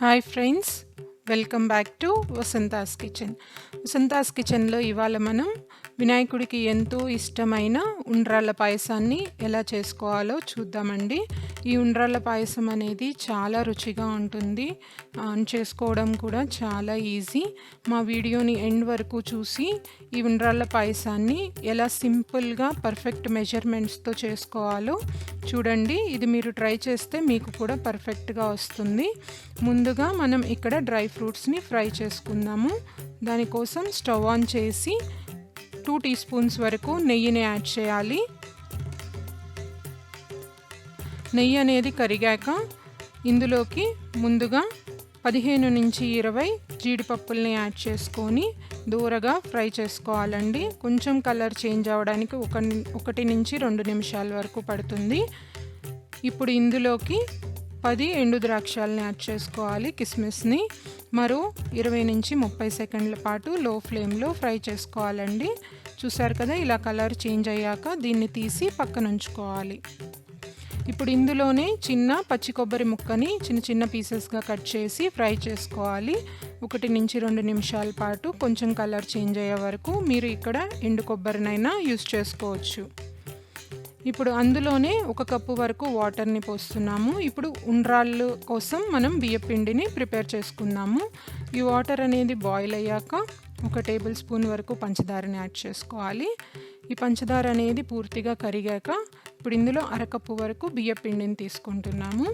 Hi friends, welcome back to Vasantha's kitchen. Vasantha's కిచెన్లో ఇవాళ మనం వినాయకుడికి ఎంతో ఇష్టమైన ఉండ్రాళ్ళ పాయసాన్ని ఎలా చేసుకోవాలో చూద్దామండి. ఈ ఉండ్రాళ్ళ పాయసం అనేది చాలా రుచిగా ఉంటుంది, చేసుకోవడం కూడా చాలా ఈజీ. మా వీడియోని ఎండ్ వరకు చూసి ఈ ఉండ్రాళ్ళ పాయసాన్ని ఎలా సింపుల్గా పర్ఫెక్ట్ మెజర్మెంట్స్తో చేసుకోవాలో చూడండి. ఇది మీరు ట్రై చేస్తే మీకు కూడా పర్ఫెక్ట్గా వస్తుంది. ముందుగా మనం ఇక్కడ డ్రై ఫ్రూట్స్ని ఫ్రై చేసుకుందాము. దానికోసం స్టవ్ ఆన్ చేసి 2 టీ స్పూన్స్ వరకు నెయ్యిని యాడ్ చేయాలి. నెయ్యి అనేది కరిగాక ఇందులోకి ముందుగా 15 నుంచి 20 జీడిపప్పుల్ని యాడ్ చేసుకొని దూరగా ఫ్రై చేసుకోవాలండి. కొంచెం కలర్ చేంజ్ అవ్వడానికి 1 నుంచి 2 నిమిషాల వరకు పడుతుంది. ఇప్పుడు ఇందులోకి 10 ఎండు ద్రాక్షాలని యాడ్ చేసుకోవాలి, కిస్మిస్ని. మరో 20 నుంచి 30 సెకండ్ల పాటు లో ఫ్లేమ్లో ఫ్రై చేసుకోవాలండి. చూసారు కదా, ఇలా కలర్ చేంజ్ అయ్యాక దీన్ని తీసి పక్కన ఉంచుకోవాలి. ఇప్పుడు ఇందులోనే చిన్న పచ్చి కొబ్బరి ముక్కని చిన్న చిన్న పీసెస్గా కట్ చేసి ఫ్రై చేసుకోవాలి. 1 నుంచి 2 నిమిషాల పాటు కొంచెం కలర్ చేంజ్ అయ్యే వరకు మీరు ఇక్కడ ఎండు కొబ్బరినైనా యూస్ చేసుకోవచ్చు. ఇప్పుడు అందులోనే 1 కప్పు వరకు వాటర్ని పోస్తున్నాము. ఇప్పుడు ఉండ్రాళ్ళు కోసం మనం బియ్యపిండిని ప్రిపేర్ చేసుకుందాము. ఈ వాటర్ అనేది బాయిల్ అయ్యాక 1 టేబుల్ స్పూన్ వరకు పంచదారని యాడ్ చేసుకోవాలి. ఈ పంచదార అనేది పూర్తిగా కరిగాక ఇప్పుడు ఇందులో 1 కప్పు వరకు బియ్యపిండిని తీసుకుంటున్నాము.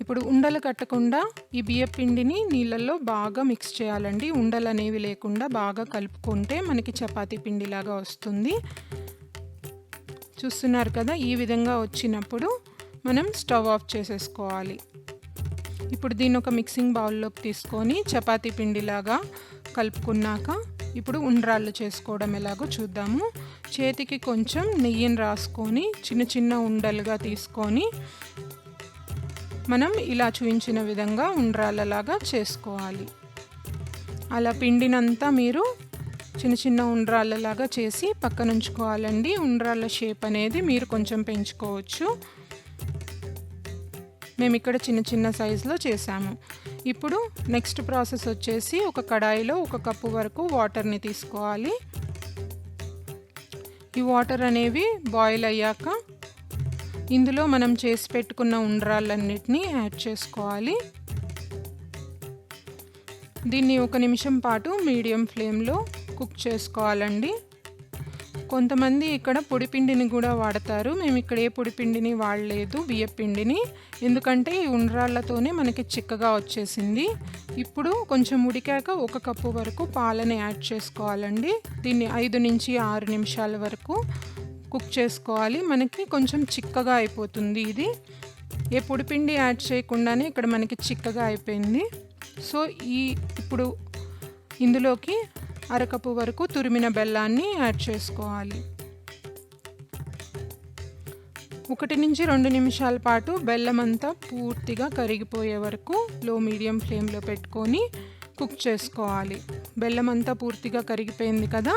ఇప్పుడు ఉండలు కట్టకుండా ఈ బియ్యపిండిని నీళ్ళల్లో బాగా మిక్స్ చేయాలండి. ఉండలు అనేవి లేకుండా బాగా కలుపుకుంటే మనకి చపాతీ పిండిలాగా వస్తుంది. చూస్తున్నారు కదా, ఈ విధంగా వచ్చినప్పుడు మనం స్టవ్ ఆఫ్ చేసేసుకోవాలి. ఇప్పుడు దీన్ని ఒక మిక్సింగ్ బౌల్లోకి తీసుకొని చపాతీ పిండిలాగా కలుపుకున్నాక ఇప్పుడు ఉండ్రాళ్ళు చేసుకోవడం ఎలాగో చూద్దాము. చేతికి కొంచెం నెయ్యిని రాసుకొని చిన్న చిన్న ఉండలుగా తీసుకొని మనం ఇలా చూపించిన విధంగా ఉండ్రాళ్ళలాగా చేసుకోవాలి. అలా పిండినంతా మీరు చిన్న చిన్న ఉండ్రాళ్ళలాగా చేసి పక్కన ఉంచుకోవాలండి. ఉండ్రాళ్ళ షేప్ అనేది మీరు కొంచెం పెంచుకోవచ్చు. మేము ఇక్కడ చిన్న చిన్న సైజులో చేసాము. ఇప్పుడు నెక్స్ట్ ప్రాసెస్ వచ్చేసి ఒక కడాయిలో 1 కప్పు వరకు వాటర్ని తీసుకోవాలి. ఈ వాటర్ అనేవి బాయిల్ అయ్యాక ఇందులో మనం చేసి పెట్టుకున్న ఉండ్రాళ్ళన్నిటినీ యాడ్ చేసుకోవాలి. దీన్ని 1 నిమిషం పాటు మీడియం ఫ్లేమ్లో కుక్ చేసుకోవాలండి. కొంతమంది ఇక్కడ పొడిపిండిని కూడా వాడతారు. మేము ఇక్కడ ఏ పొడిపిండిని వాడలేదు, బియ్యపిండిని. ఎందుకంటే ఈ ఉండ్రాళ్ళతోనే మనకి చిక్కగా వచ్చేసింది. ఇప్పుడు కొంచెం ఉడికాక 1 కప్పు వరకు పాలని యాడ్ చేసుకోవాలండి. దీన్ని 5 నుంచి 6 నిమిషాల వరకు కుక్ చేసుకోవాలి. మనకి కొంచెం చిక్కగా అయిపోతుంది. ఇది ఏ పొడిపిండి యాడ్ చేయకుండానే ఇక్కడ మనకి చిక్కగా అయిపోయింది. సో ఇప్పుడు ఇందులోకి 1 కప్పు వరకు తురిమిన బెల్లాన్ని యాడ్ చేసుకోవాలి. 1 నుంచి 2 నిమిషాల పాటు బెల్లం అంతా పూర్తిగా కరిగిపోయే వరకు లో మీడియం ఫ్లేమ్లో పెట్టుకొని కుక్ చేసుకోవాలి. బెల్లం అంతా పూర్తిగా కరిగిపోయింది కదా.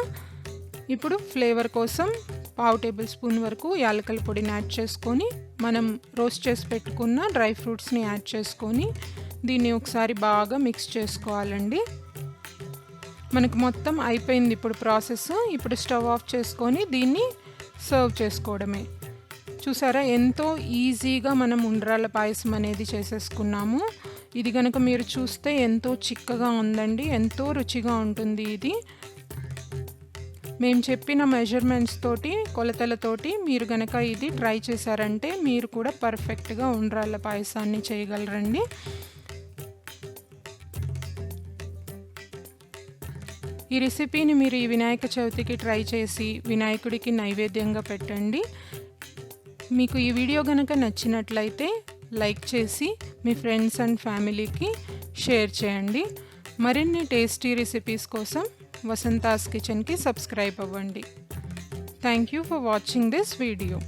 ఇప్పుడు ఫ్లేవర్ కోసం 1/2 టేబుల్ స్పూన్ వరకు యాలకుల పొడిని యాడ్ చేసుకొని మనం రోస్ట్ చేసి పెట్టుకున్న డ్రై ఫ్రూట్స్ని యాడ్ చేసుకొని దీన్ని ఒకసారి బాగా మిక్స్ చేసుకోవాలండి. మనకు మొత్తం అయిపోయింది ఇప్పుడు ప్రాసెస్. ఇప్పుడు స్టవ్ ఆఫ్ చేసుకొని దీన్ని సర్వ్ చేసుకోవడమే. చూసారా, ఎంతో ఈజీగా మనం ఉండ్రాళ్ళ పాయసం అనేది చేసేసుకున్నాము. ఇది కనుక మీరు చూస్తే ఎంతో చిక్కగా ఉందండి, ఎంతో రుచిగా ఉంటుంది. ఇది మేము చెప్పిన మెజర్మెంట్స్ తోటి, కొలతలతోటి మీరు కనుక ఇది ట్రై చేశారంటే మీరు కూడా పర్ఫెక్ట్గా ఉండ్రాళ్ళ పాయసాన్ని చేయగలరండి. ఈ రెసిపీని మీరు ఈ వినాయక చవితికి ట్రై చేసి వినాయకుడికి నైవేద్యంగా పెట్టండి. మీకు ఈ వీడియో కనుక నచ్చినట్లయితే లైక్ చేసి మీ ఫ్రెండ్స్ అండ్ ఫ్యామిలీకి షేర్ చేయండి. మరిన్ని టేస్టీ రెసిపీస్ కోసం వసంతాస్ కిచెన్కి సబ్స్క్రైబ్ అవ్వండి. Thank you for watching this video.